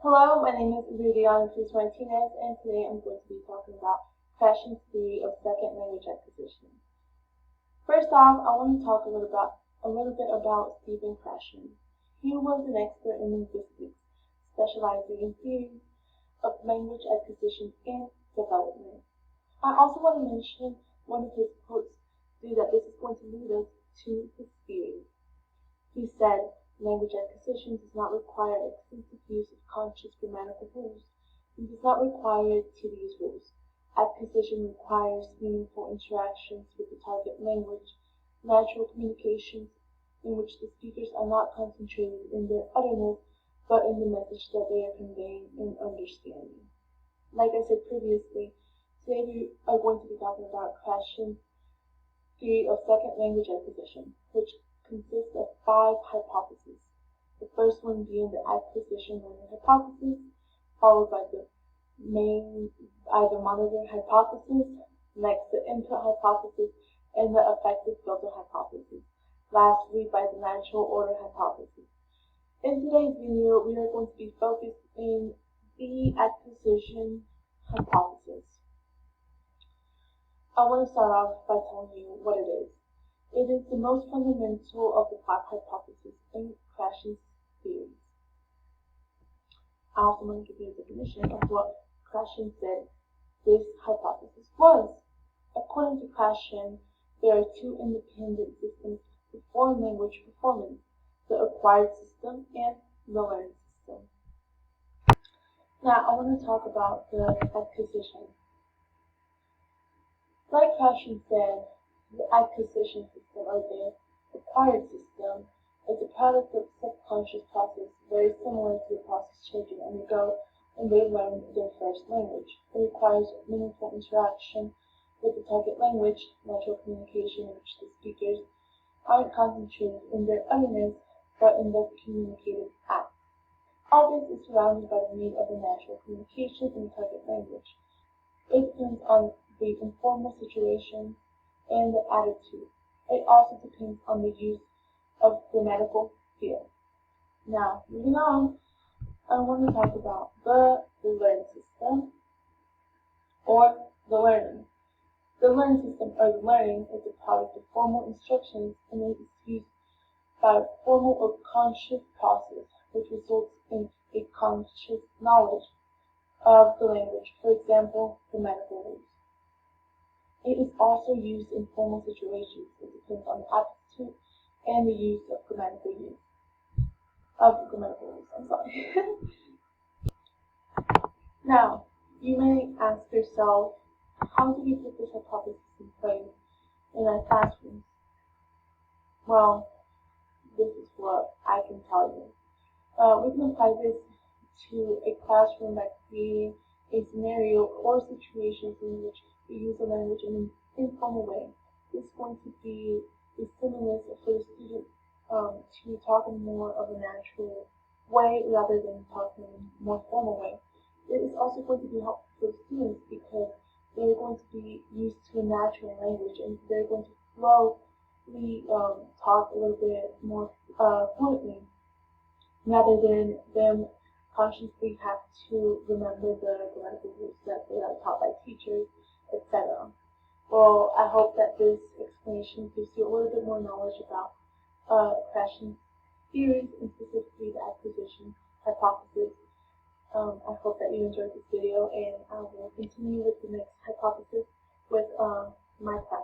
Hello, my name is Viviana Cruz Martinez, and today I'm going to be talking about Krashen's theory of second language acquisition. First off, I want to talk a little bit about Stephen Krashen. He was an expert in linguistics, specializing in theories of language acquisition and development. I also want to mention one of his quotes, due that this is going to lead us to his theory. He said, language acquisition does not require extensive use of conscious grammatical rules, and does not require tedious rules. Acquisition requires meaningful interactions with the target language, natural communications in which the speakers are not concentrated in their utterness, but in the message that they are conveying in understanding. Like I said previously, today we are going to be talking about Krashen's theory of second language acquisition, which consists of 5 hypotheses. The first one being the acquisition learning hypothesis, followed by the main either monitor hypothesis, next the input hypothesis, and the effective filter hypothesis. Lastly, by the natural order hypothesis. In today's video, we are going to be focused in the acquisition hypothesis. I want to start off by telling you what it is. It is the most fundamental of the 5 hypotheses in Krashen's theories. I also want to give you a definition of what Krashen said this hypothesis was. According to Krashen, there are 2 independent systems for language performance, the acquired system and the learned system. Now, I want to talk about the acquisition. Like Krashen said, the acquisition system, or the acquired system, is a product of subconscious process very similar to the process children undergo when they learn their first language. It requires meaningful interaction with the target language, natural communication in which the speakers aren't concentrated in their utterness, but in their communicative act. All this is surrounded by the need of a natural communication in the target language. It depends on the informal situation and the attitude. It also depends on the use of grammatical field. Now, moving on, I want to talk about the learning system, or the learning. The learning system, or the learning, is a product of formal instructions, and it is used by a formal or conscious process, which results in a conscious knowledge of the language, for example, grammatical rules. It is also used in formal situations. It depends on the aptitude and the use of grammatical rules. Now, you may ask yourself, how do we put this hypothesis in place in our classrooms? Well, this is what I can tell you. We can apply this to a classroom by creating a scenario or situations in which we use the language in an informal way. This is going to be a stimulus for the student to talk in more of a natural way rather than talking in a more formal way. It is also going to be helpful for students because they're going to be used to a natural language and they're going to slowly talk a little bit more fluently rather than them consciously have to remember the grammatical rules that they are taught by teachers, etc. Well, I hope that this explanation gives you a little bit more knowledge about Krashen's theories and specifically the acquisition hypothesis. I hope that you enjoyed this video, and I will continue with the next hypothesis with my class.